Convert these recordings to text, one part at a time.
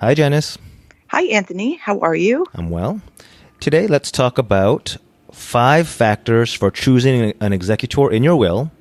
Hi, Janice. Hi, Anthony. How are you? I'm well. Today, let's talk about 5 factors for choosing an executor in your will.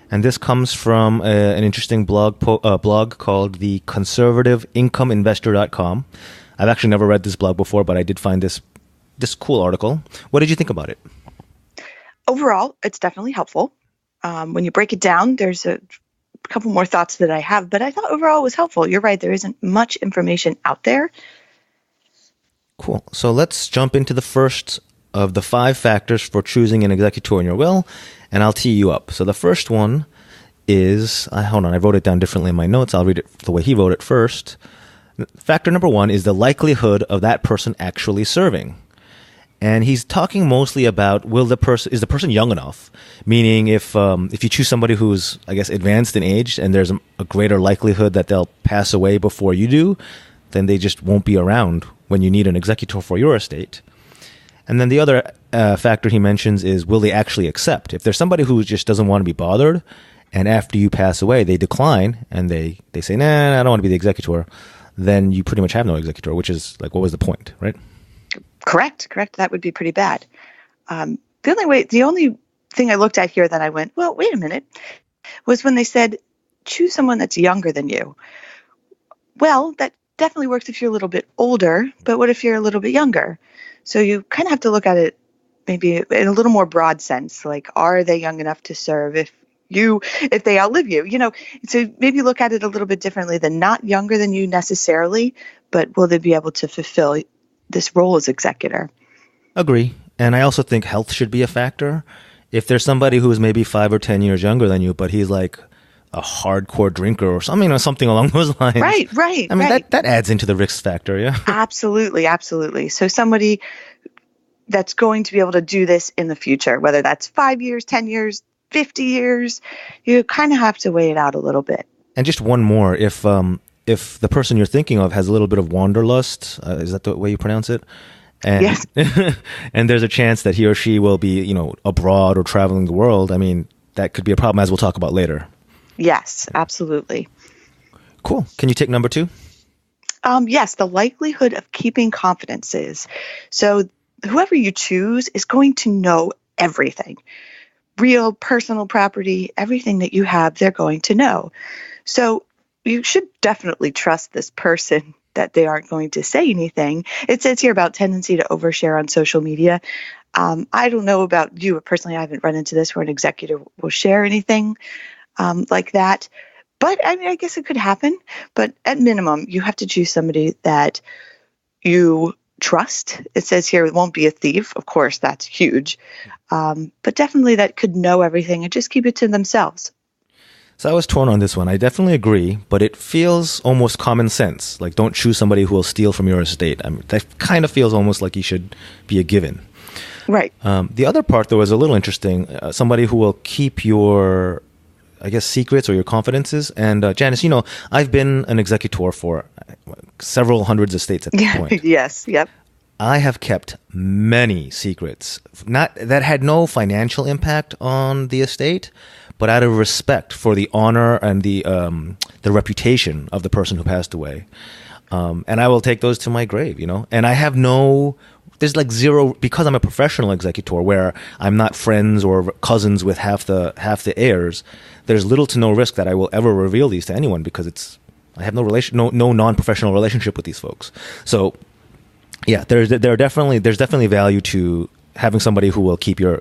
And this comes from an interesting blog called the conservativeincomeinvestor.com. I've actually never read this blog before, but I did find this cool article. What did you think about it? Overall, it's definitely helpful. When you break it down, there's a couple more thoughts that I have, but I thought overall it was helpful. You're right. There isn't much information out there. Cool. So let's jump into the first of the 5 factors for choosing an executor in your will, and I'll tee you up. So the first one is, hold on, I wrote it down differently in my notes. I'll read it the way he wrote it first. Factor number 1 is the likelihood of that person actually serving. And he's talking mostly about is the person young enough? Meaning if you choose somebody who's, I guess, advanced in age and there's a greater likelihood that they'll pass away before you do, then they just won't be around when you need an executor for your estate. And then the other factor he mentions is, will they actually accept? If there's somebody who just doesn't want to be bothered and after you pass away, they decline and they say, nah, I don't want to be the executor, then you pretty much have no executor, which is like, what was the point, right? Correct. That would be pretty bad. The only thing I looked at here that I went, well, wait a minute, was when they said, choose someone that's younger than you. Well, that definitely works if you're a little bit older, but what if you're a little bit younger? So you kind of have to look at it maybe in a little more broad sense, like, are they young enough to serve if they outlive you? So maybe look at it a little bit differently than not younger than you necessarily, but will they be able to fulfill this role as executor? Agree. And I also think health should be a factor. If there's somebody who's maybe 5 or 10 years younger than you, but he's like a hardcore drinker or something along those lines. Right. I mean, that adds into the risk factor, yeah? Absolutely. So somebody that's going to be able to do this in the future, whether that's 5 years, 10 years, 50 years, you kind of have to weigh it out a little bit. And just one more, if the person you're thinking of has a little bit of wanderlust, is that the way you pronounce it? And, yes. And there's a chance that he or she will be, abroad or traveling the world. I mean, that could be a problem, as we'll talk about later. Yes, absolutely. Cool. Can you take number 2? Yes, the likelihood of keeping confidences. So whoever you choose is going to know everything. Real personal property, everything that you have, they're going to know. So you should definitely trust this person that they aren't going to say anything. It says here about tendency to overshare on social media. I don't know about you, but personally, I haven't run into this where an executor will share anything like that. But I mean, I guess it could happen. But at minimum, you have to choose somebody that you trust. It says here it won't be a thief. Of course, that's huge. But definitely that could know everything and just keep it to themselves. So I was torn on this one. I definitely agree, but it feels almost common sense. Like, don't choose somebody who will steal from your estate. I mean, that kind of feels almost like you should be a given. Right. The other part, though, is a little interesting. Somebody who will keep your, I guess, secrets or your confidences. And Janice, I've been an executor for several hundreds of estates at this point. Yes. Yep. I have kept many secrets, that had no financial impact on the estate, but out of respect for the honor and the reputation of the person who passed away. And I will take those to my grave, And I have there's like zero, because I'm a professional executor where I'm not friends or cousins with half the heirs, there's little to no risk that I will ever reveal these to anyone because I have no non-professional relationship with these folks. So yeah, there's definitely value to having somebody who will keep your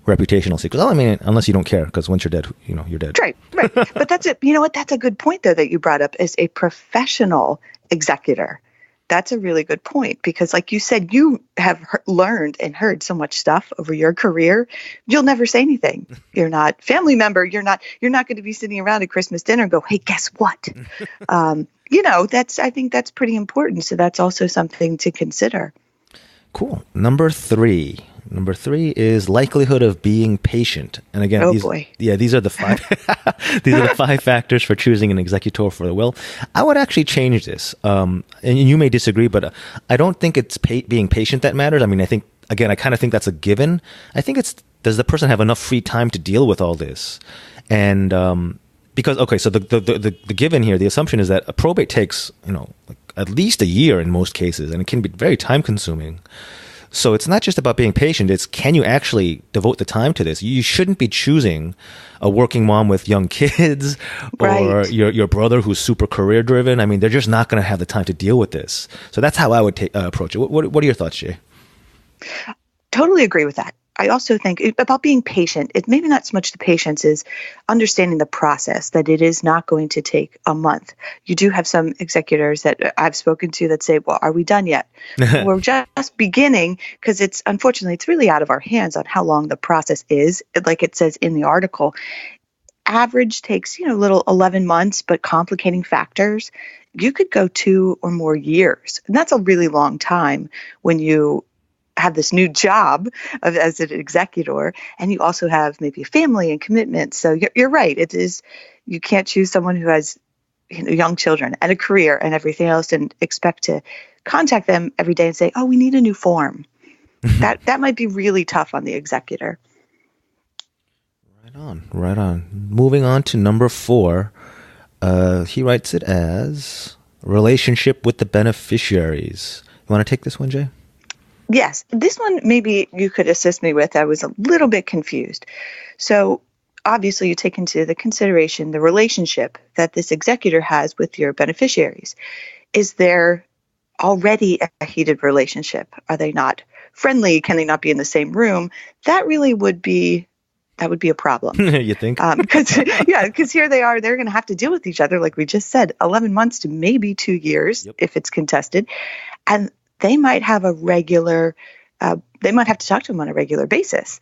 reputational secrets. Well, I mean, unless you don't care, because once you're dead, you're dead. Right. But that's it. You know what? That's a good point, though, that you brought up as a professional executor. That's a really good point because, like you said, you have learned and heard so much stuff over your career. You'll never say anything. You're not family member. You're not going to be sitting around at Christmas dinner and go, "Hey, guess what?" I think that's pretty important. So that's also something to consider. Cool. Number 3. Number 3 is likelihood of being patient. And again, these are the 5 these are the 5 factors for choosing an executor for the will. I would actually change this. And you may disagree, but I don't think it's being patient that matters. I mean, I kind of think that's a given. I think does the person have enough free time to deal with all this? And because, okay, so the given here, the assumption is that a probate takes, like at least a year in most cases, and it can be very time consuming. So it's not just about being patient. It's, can you actually devote the time to this? You shouldn't be choosing a working mom with young kids or Right. your brother who's super career driven. I mean, they're just not going to have the time to deal with this. So that's how I would approach it. What are your thoughts, Jay? Totally agree with that. I also think about being patient. It maybe not so much the patience is understanding the process, that it is not going to take a month. You do have some executors that I've spoken to that say, well, are we done yet? We're just beginning, because unfortunately, it's really out of our hands on how long the process is. Like it says in the article, average takes, little 11 months, but complicating factors, you could go 2 or more years. And that's a really long time when you have this new job as an executor, and you also have maybe a family and commitments. So you're right. It is, you can't choose someone who has young children and a career and everything else and expect to contact them every day and say, oh, we need a new form. That might be really tough on the executor. Right on. Moving on to number 4. He writes it as relationship with the beneficiaries. You want to take this one, Jay? Yes, this one maybe you could assist me with. I was a little bit confused. So obviously you take into the consideration the relationship that this executor has with your beneficiaries. Is there already a heated relationship? Are they not friendly? Can they not be in the same room? That would be a problem. You think? Because here they are, they're going to have to deal with each other, like we just said, 11 months to maybe 2 years. Yep. If it's contested. And they might have they might have to talk to them on a regular basis.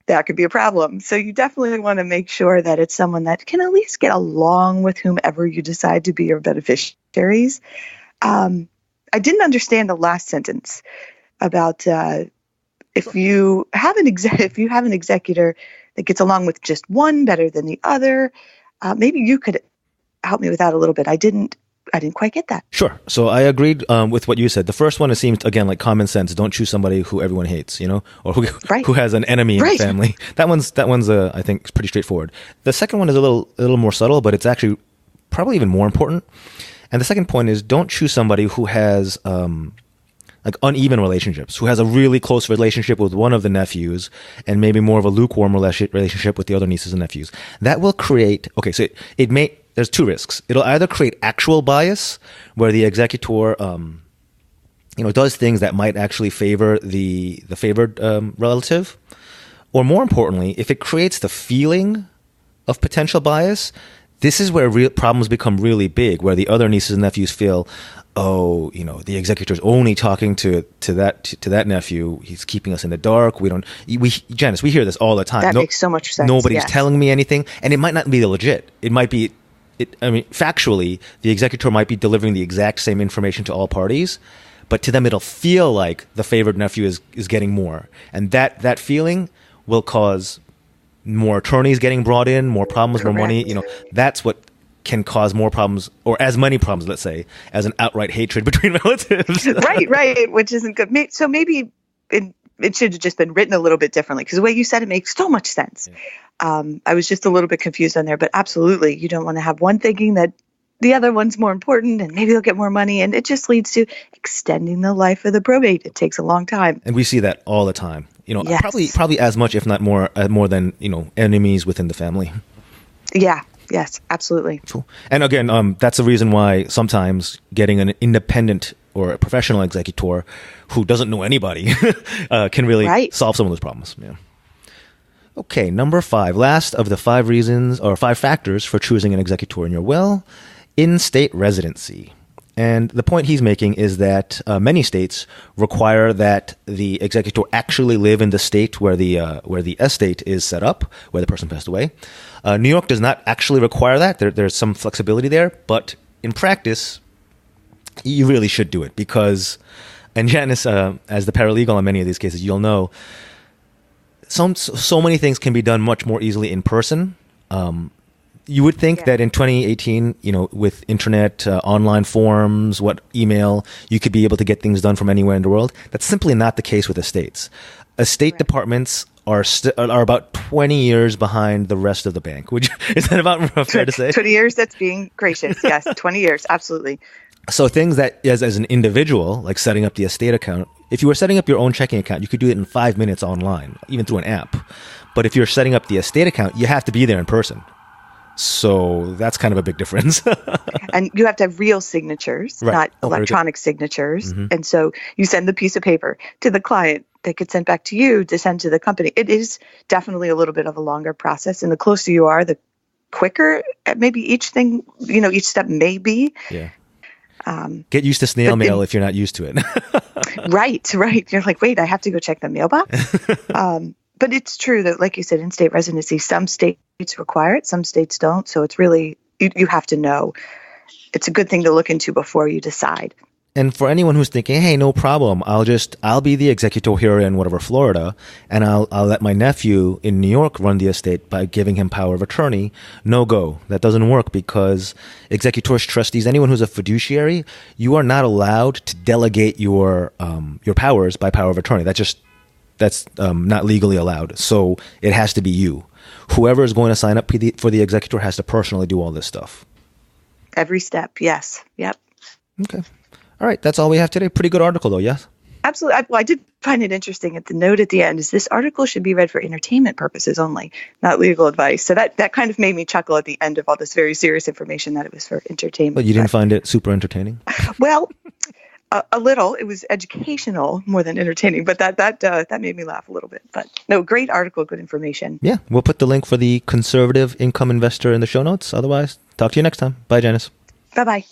That could be a problem. So you definitely want to make sure that it's someone that can at least get along with whomever you decide to be your beneficiaries. I didn't understand the last sentence about if you have an executor that gets along with just one better than the other. Maybe you could help me with that a little bit. I didn't quite get that. Sure. So I agreed with what you said. The first one, it seems, again, like common sense. Don't choose somebody who everyone hates, or who has an enemy in the family. That one's I think, pretty straightforward. The second one is a little more subtle, but it's actually probably even more important. And the second point is, don't choose somebody who has like uneven relationships, who has a really close relationship with one of the nephews and maybe more of a lukewarm relationship with the other nieces and nephews. That will create, so there's 2 risks. It'll either create actual bias, where the executor, does things that might actually favor the favored relative, or more importantly, if it creates the feeling of potential bias, this is where real problems become really big, where the other nieces and nephews feel, the executor's only talking to that nephew. He's keeping us in the dark. Janice, we hear this all the time. That makes so much sense. Nobody's telling me anything, and it might not be legit. It might be. Factually, the executor might be delivering the exact same information to all parties, but to them it'll feel like the favored nephew is getting more. And that feeling will cause more attorneys getting brought in, more problems, more money. That's what can cause more problems, or as many problems, let's say, as an outright hatred between relatives. Right, which isn't good. So maybe it should have just been written a little bit differently, because the way you said it makes so much sense. Yeah. I was just a little bit confused on there, but absolutely, you don't want to have one thinking that the other one's more important and maybe they'll get more money, and it just leads to extending the life of the probate. It takes a long time. And we see that all the time. Yes. Probably as much, if not more than, enemies within the family. Yeah. Yes, absolutely. Cool. And again, that's the reason why sometimes getting an independent or a professional executor who doesn't know anybody can really solve some of those problems. Yeah. Okay, number 5, last of the 5 reasons or 5 factors for choosing an executor in your will: in-state residency. And the point he's making is that many states require that the executor actually live in the state where the estate is set up, where the person passed away. New York does not actually require that. There's some flexibility there, but in practice, you really should do it because, and Janice, as the paralegal in many of these cases, you'll know, so many things can be done much more easily in person. You would think that in 2018, with internet, online forums, email, you could be able to get things done from anywhere in the world. That's simply not the case with estates. Estate departments are about 20 years behind the rest of the bank. Is that about fair to say? 20 years, that's being gracious. Yes, 20 years, absolutely. So things that as an individual, like setting up the estate account, if you were setting up your own checking account, you could do it in 5 minutes online, even through an app. But if you're setting up the estate account, you have to be there in person. So that's kind of a big difference. And you have to have real signatures, Right. not Oh, very good. electronic signatures. And so you send the piece of paper to the client. They get sent back to you to send to the company. It is definitely a little bit of a longer process. And the closer you are, the quicker maybe each thing, each step may be. Yeah. Get used to snail mail if you're not used to it. Right. You're like, wait, I have to go check the mailbox. But it's true that, like you said, in-state residency, some states require it, some states don't. So it's really, you have to know. It's a good thing to look into before you decide. And for anyone who's thinking, hey, no problem, I'll be the executor here in whatever Florida, and I'll let my nephew in New York run the estate by giving him power of attorney. No go. That doesn't work because executors, trustees, anyone who's a fiduciary, you are not allowed to delegate your powers by power of attorney. That's not legally allowed. So it has to be you. Whoever is going to sign up for the executor has to personally do all this stuff. Every step, yes. Yep. Okay. All right. That's all we have today. Pretty good article, though, yes? Absolutely. I did find it interesting. At the note at the end is this article should be read for entertainment purposes only, not legal advice. So that kind of made me chuckle at the end of all this very serious information that it was for entertainment. But you didn't find it super entertaining? Well, a little. It was educational more than entertaining, but that made me laugh a little bit. But no, great article, good information. Yeah, we'll put the link for the conservative income investor in the show notes. Otherwise, talk to you next time. Bye, Janice. Bye-bye.